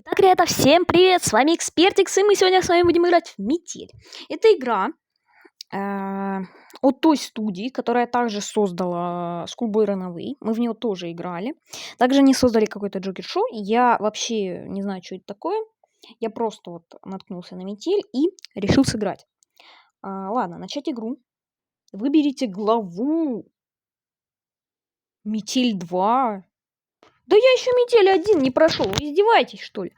Итак, ребята, всем привет! С вами Экспертикс, и мы сегодня с вами будем играть в Метель. Это игра от той студии, которая также создала Schoolboy Runaway. Мы в нее тоже играли. Также они создали какой-то Джокер Шоу. Я вообще не знаю, что это такое. Я просто вот наткнулся на Метель и решил сыграть. Ладно, начать игру. Выберите главу. Метель 2. Да я еще Метель 1 не прошел. Вы издеваетесь, что ли?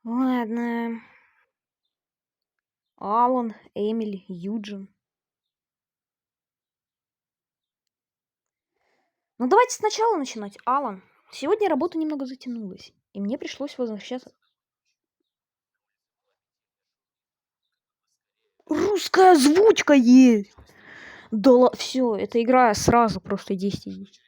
Ладно. Алан, Эмили, Юджин. Ну давайте сначала начинать. Алан, сегодня работа немного затянулась, и мне пришлось возвращаться. Русская озвучка есть! Да все, эта игра сразу просто 10 из 10.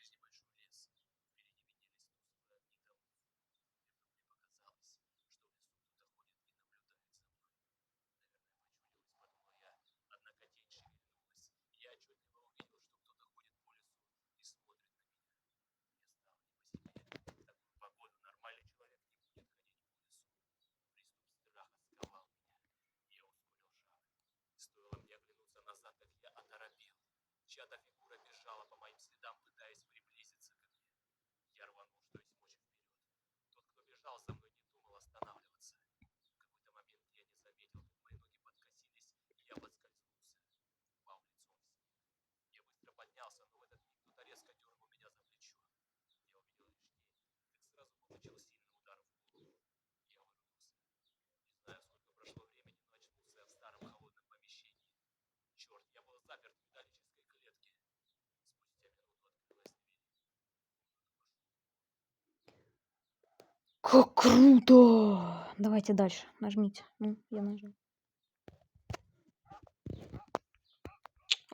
Как круто! Давайте дальше. Нажмите. Ну, я нажму.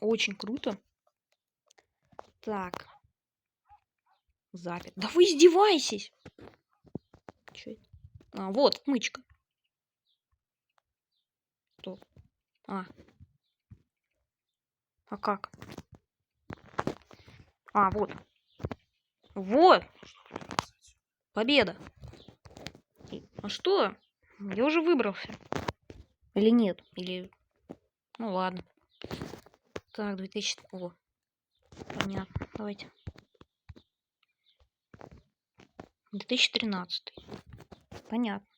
Очень круто. Так. Запись. Да вы издеваетесь! Чё это? Вот, отмычка. Что? А как? Вот. Вот! Победа! А что? Я уже выбрался. Или нет? Или... Ну ладно. Так, 2000... О, понятно. Давайте. 2013. Понятно.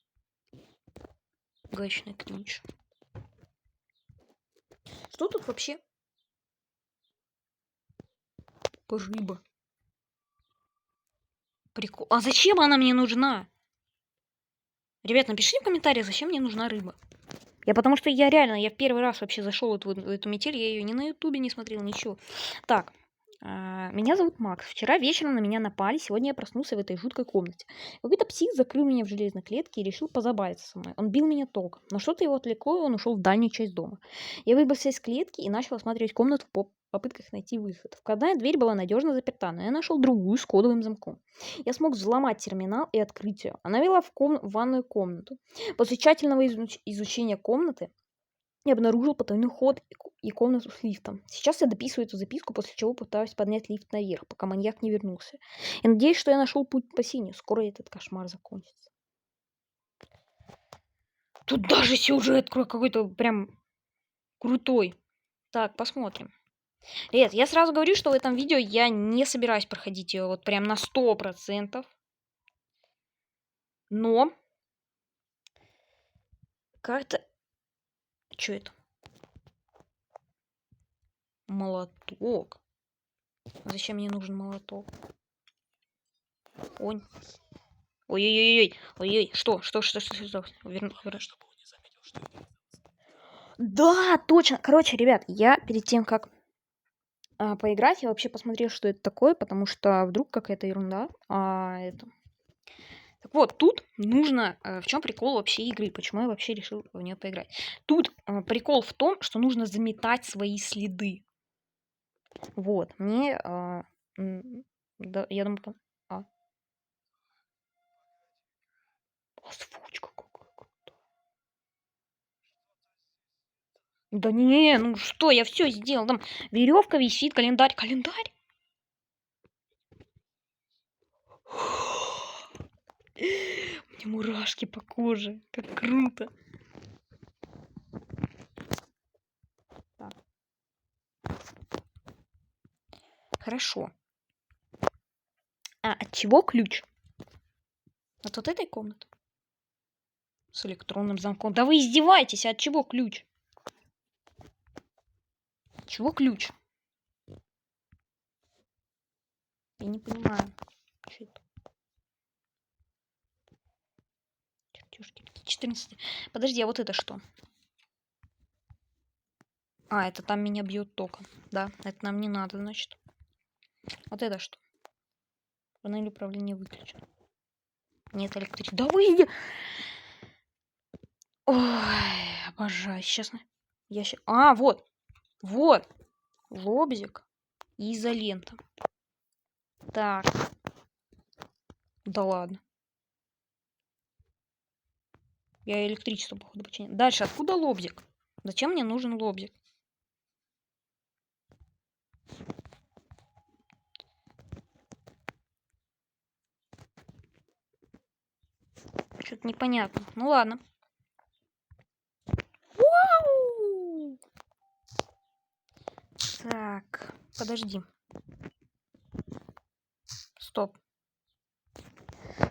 Гаечный ключ. Что тут вообще? Рыба. Прикол. А зачем она мне нужна? Ребят, напишите в комментариях, зачем мне нужна рыба. Потому что я реально, я в первый раз вообще зашел в эту метель, я ее ни на ютубе не смотрел, ничего. Так, меня зовут Макс. Вчера вечером на меня напали, сегодня я проснулся в этой жуткой комнате. Какой-то псих закрыл меня в железной клетке и решил позабавиться со мной. Он бил меня током, но что-то его отвлекло, и он ушел в дальнюю часть дома. Я выбрался из клетки и начал осматривать комнату в попытках найти выход. Входная дверь была надежно заперта, но я нашел другую с кодовым замком. Я смог взломать терминал и открыть ее. Она вела в ванную комнату. После тщательного изучения комнаты я обнаружил потайной ход и комнату с лифтом. Сейчас я дописываю эту записку, после чего пытаюсь поднять лифт наверх, пока маньяк не вернулся. Я надеюсь, что я нашел путь к спасению. Скоро этот кошмар закончится. Тут даже сюжет какой-то прям крутой. Так, посмотрим. Ребят, я сразу говорю, что в этом видео я не собираюсь проходить ее вот прям на 100%. Но как-то... Что это? Молоток. Зачем мне нужен молоток? Ой. Ой-ой-ой. Ой-ой. Что? Верну. Да, точно. Короче, ребят, я перед тем, как поиграть, я вообще посмотрел, что это такое, потому что вдруг какая-то ерунда. Так вот, тут нужно... в чем прикол вообще игры? Почему я вообще решил в нее поиграть? Тут прикол в том, что нужно заметать свои следы. Вот, мне... да, я думаю... Озвучка какая-то. Да не, ну что, я все сделал. Там веревка висит, календарь. Календарь? У меня мурашки по коже. Как круто. Так. Хорошо. А от чего ключ? От вот этой комнаты? С электронным замком. Да вы издеваетесь, а от чего ключ? От чего ключ? Я не понимаю. Что это? Чертёжки. 14. Подожди, а вот это что? А, это там меня бьет током. Да, это нам не надо, значит. Вот это что? Панель управления выключена. Нет электричества. Да вы... Ой, обожаю. Сейчас... Я щас... А, вот. Вот. Лобзик и изолента. Так. Да ладно. Я электричество, походу, починю. Дальше, откуда лобзик? Зачем мне нужен лобзик? Что-то непонятно. Ну ладно. Вау! Так, подожди. Стоп.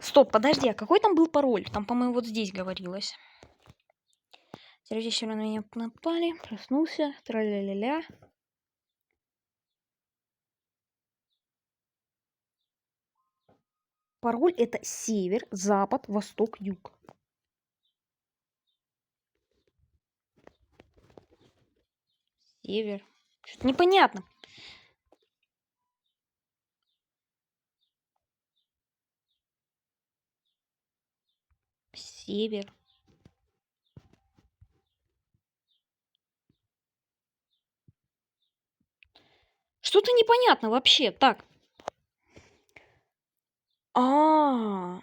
Стоп, подожди, а какой там был пароль? Там, по-моему, вот здесь говорилось. Террористы на меня напали, проснулся, тра-ля-ля-ля. Пароль это север, запад, восток, юг. Север. Что-то непонятно. Север. Что-то непонятно вообще. Так. А,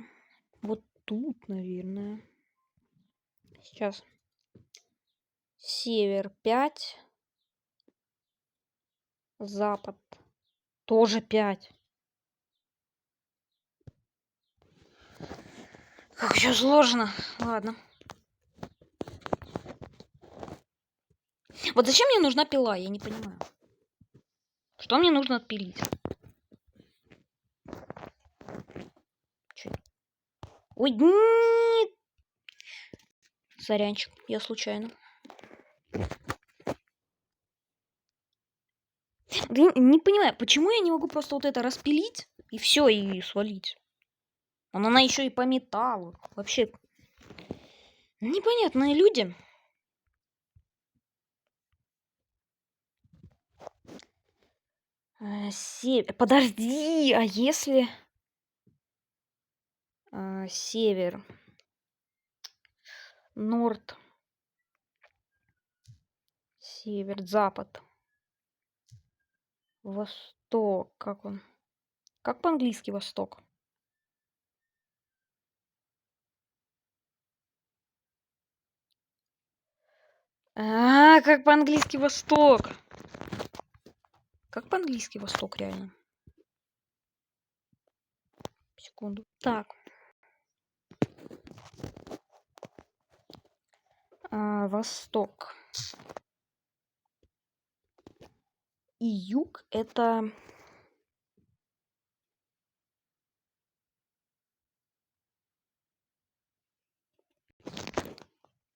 вот тут, наверное. Сейчас. Север 5. Запад. Тоже 5. Как все сложно. Ладно. Вот зачем мне нужна пила? Я не понимаю. Что мне нужно отпилить? Чё? Ой, нет. Сорянчик, я случайно. Да не понимаю, почему я не могу просто вот это распилить и все и свалить? Она еще и по металлу. Вообще непонятные люди. Подожди, а если север, норд, север, запад, восток, как он? Как по-английски восток? Как по-английски восток. Как по-английски восток, реально? Секунду. Так. Восток. И юг это...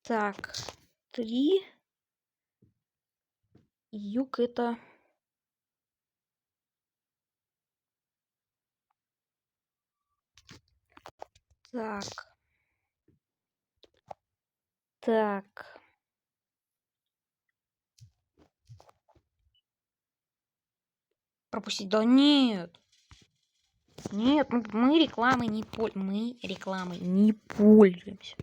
Так. 3. Юг это... Так. Так. Пропустить. Да нет. Нет, мы рекламой не пользуемся.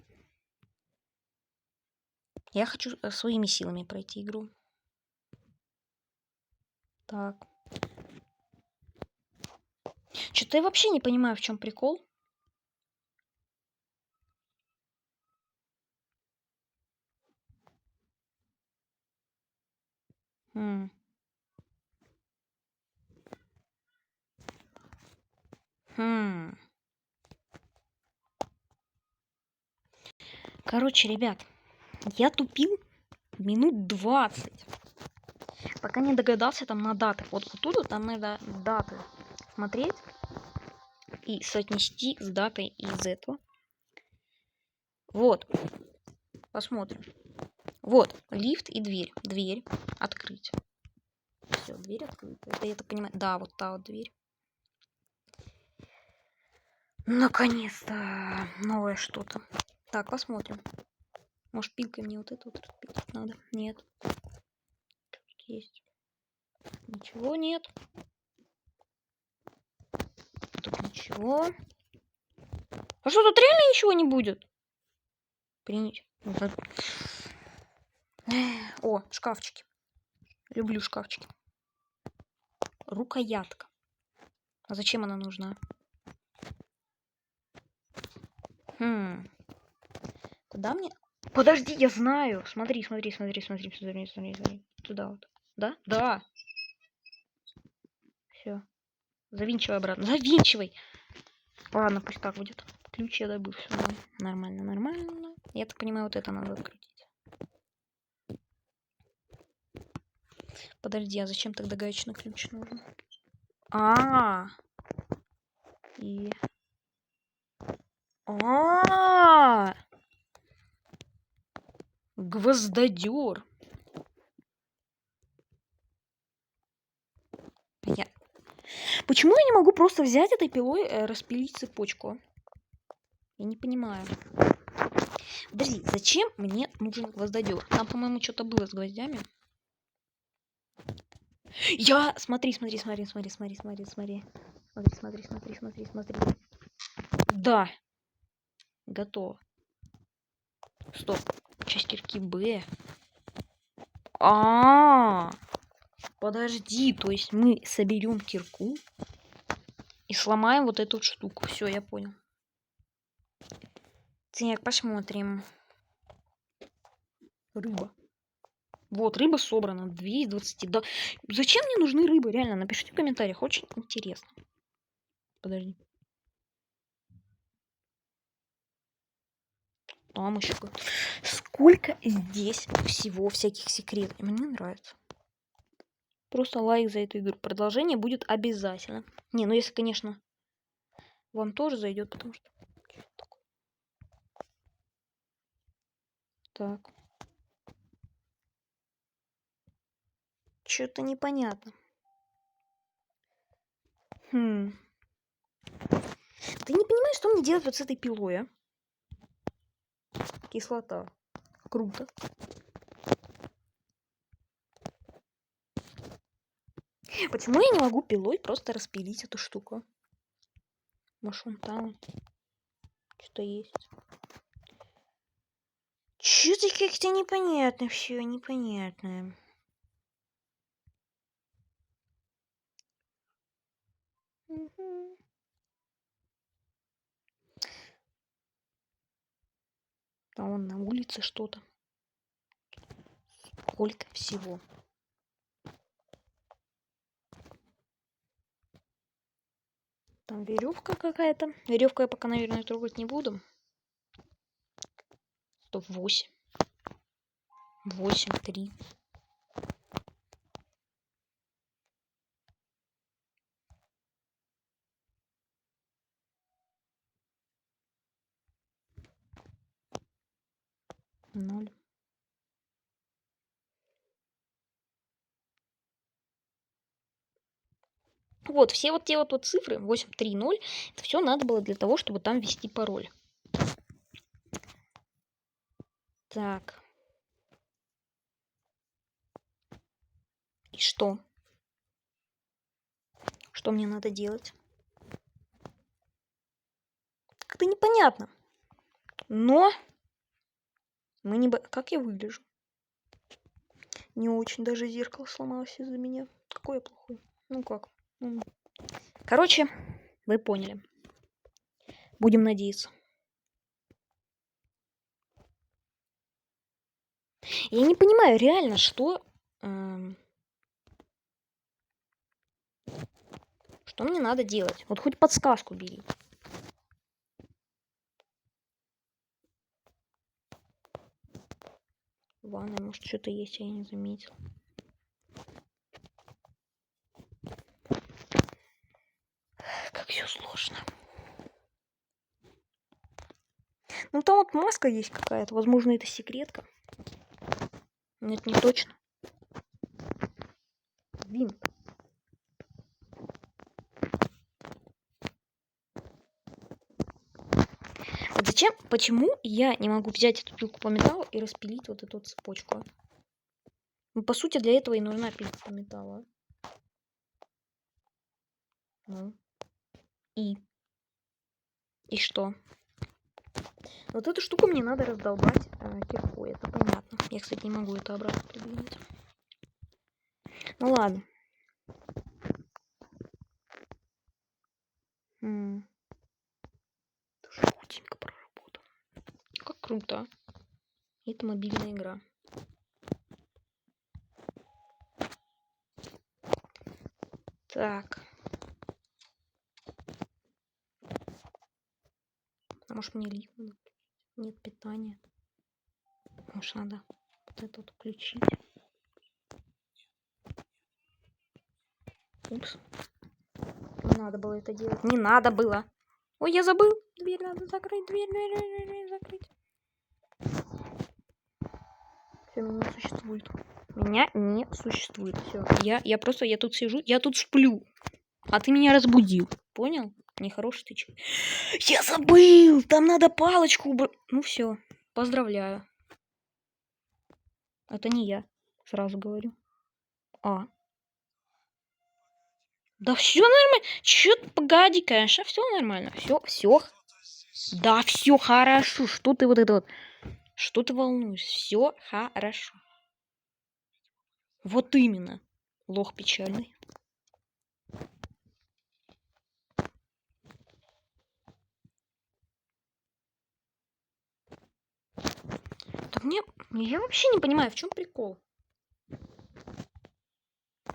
Я хочу своими силами пройти игру. Так. Что-то я вообще не понимаю, в чем прикол. Хм. Хм. Короче, ребят, я тупил минут 20. Пока не догадался там на даты. Вот тут вот там надо даты смотреть и соотнести с датой из этого. Вот. Посмотрим. Вот, лифт и дверь. Дверь открыть. Все, дверь открыта. Это я так понимаю. Да, вот та вот дверь. Наконец-то новое что-то. Так, посмотрим. Может, пилкой мне вот это вот распилить надо? Нет. Что тут есть? Ничего нет. Тут ничего. А что, тут реально ничего не будет? Принять. О, шкафчики. Люблю шкафчики. Рукоятка. А зачем она нужна? Куда мне? Подожди, я знаю. Смотри. Туда вот. Да? Да. Все. Завинчивай обратно. Завинчивай. Ладно, пусть так будет. Ключ я добыл. Все нормально. Я так понимаю, вот это надо открутить. Подожди, а зачем тогда гаечный ключ нужен? И... Гвоздодер. Почему я не могу просто взять этой пилой и распилить цепочку? Я не понимаю. Подожди, зачем мне нужен гвоздодер? Там, по-моему, что-то было с гвоздями. Смотри. Да. Готово. Стоп. Часть кирки Б. Подожди, то есть мы соберем кирку и сломаем вот эту штуку. Все, я понял. Так, посмотрим. Рыба. Вот, рыба собрана. 2 из 20. Да. Зачем мне нужны рыбы? Реально, напишите в комментариях. Очень интересно. Подожди. Там еще сколько здесь всего всяких секретов. Мне нравится. Просто лайк за эту игру. Продолжение будет обязательно. Не, ну если, конечно, вам тоже зайдет, потому что... Так. Что-то непонятно. Ты не понимаешь, что мне делать вот с этой пилой, а? Кислота. Круто. Почему я не могу пилой просто распилить эту штуку? Может, он там что-то есть. Что-то как-то непонятно все, непонятно. А он на улице что-то. Сколько всего. Там веревка какая-то. Веревку я пока, наверное, трогать не буду. 108. 8, 3. Ноль. Вот, все вот те вот цифры 8, 3, 0, это все надо было для того, чтобы там ввести пароль. Так. И что? Что мне надо делать? Как-то непонятно. Но мы не... Как я выгляжу? Не очень, даже зеркало сломалось из-за меня. Какой я плохой. Ну как? Короче, вы поняли. Будем надеяться. Я не понимаю реально, что... Что мне надо делать? Вот хоть подсказку бери. Ванная, может, что-то есть, я не заметил. Как все сложно. Ну, там вот маска есть какая-то. Возможно, это секретка. Нет, не точно. Винт. Вот зачем, почему я не могу взять эту пилку по металлу и распилить вот эту вот цепочку? Ну, по сути, для этого и нужна пилка по металлу. Ну. И что? Вот эту штуку мне надо раздолбать киркой, это понятно. Я, кстати, не могу это обратно придвинуть. Ну ладно. Жутенько проработал. Как круто. Это мобильная игра. Так. А может мне лифт надо? Нет питания. Может надо вот это вот включить. Упс. Не надо было это делать. Не надо было. Ой, я забыл. Дверь надо закрыть. Дверь закрыть. Все, меня не существует. Меня не существует. Все. Я просто, я тут сижу, я тут сплю. А ты меня разбудил. Понял? Нехороший ты человек. Я забыл! Там надо палочку убрать. Ну все. Поздравляю. Это не я. Сразу говорю. Да все нормально. Чё ты, погоди, конечно, все нормально. Все. Да, все хорошо. Что ты вот это вот? Что ты волнуешься? Все хорошо. Вот именно. Лох печальный. Так я вообще не понимаю, в чем прикол.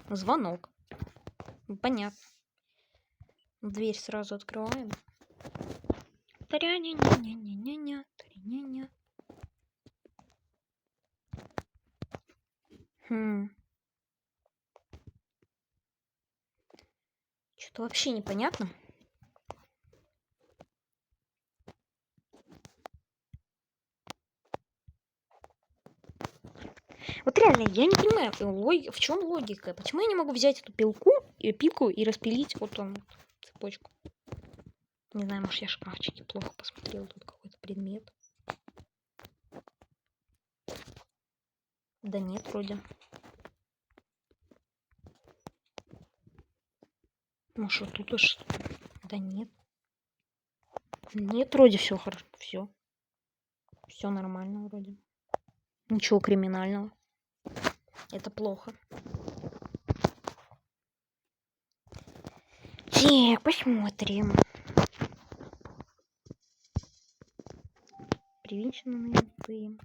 Звонок. Понятно. Дверь сразу открываем. Тря-ня-ня-ня-ня-ня-ня, тря-ня-ня. Что-то вообще непонятно. Вот реально, я не понимаю, в чем логика. Почему я не могу взять эту пилку и распилить вот там цепочку? Не знаю, может, я в шкафчике плохо посмотрела. Тут какой-то предмет. Да нет, вроде. Может, тут уж... Да нет. Нет, вроде все хорошо. Все. Все нормально вроде. Ничего криминального. Это плохо. Так, посмотрим. Привинчено на винты.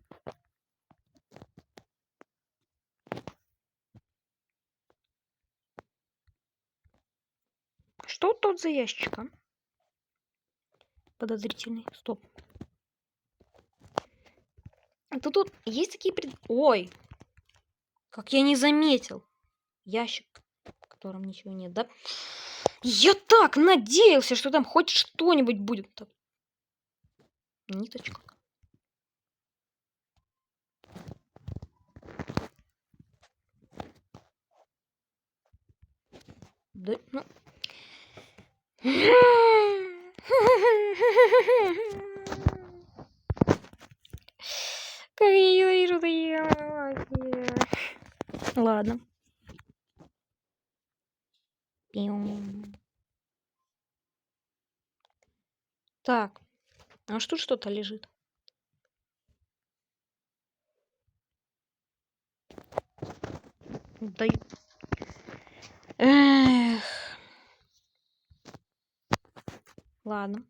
Что тут за ящик, а? Подозрительный. Стоп. Это тут есть такие Ой! Как я не заметил. Ящик, в котором ничего нет, да? Я так надеялся, что там хоть что-нибудь будет. Так. Ниточка. Да, ну... Как я ненавижу такие монологи. Ладно. Так. А что что-то лежит? Да... Эх. Ладно.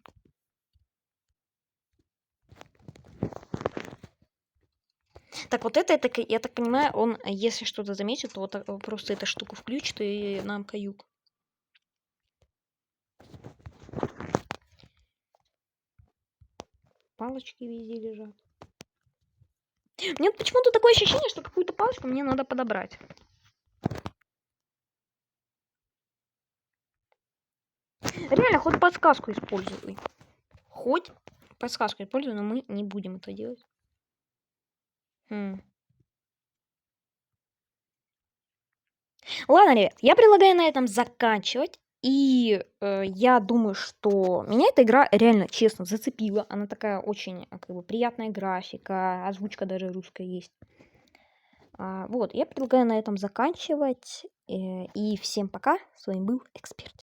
Так, вот это, я так понимаю, он, если что-то заметит, то вот просто эту штуку включит и нам каюк. Палочки везде лежат. Мне почему-то такое ощущение, что какую-то палочку мне надо подобрать. Реально, хоть подсказку используй. Хоть подсказку используй, но мы не будем это делать. Ладно, ребят, я предлагаю на этом заканчивать. И я думаю, что меня эта игра реально, честно, зацепила. Она такая очень как бы, приятная графика, озвучка даже русская есть. Вот, я предлагаю на этом заканчивать. И всем пока. С вами был Эксперт.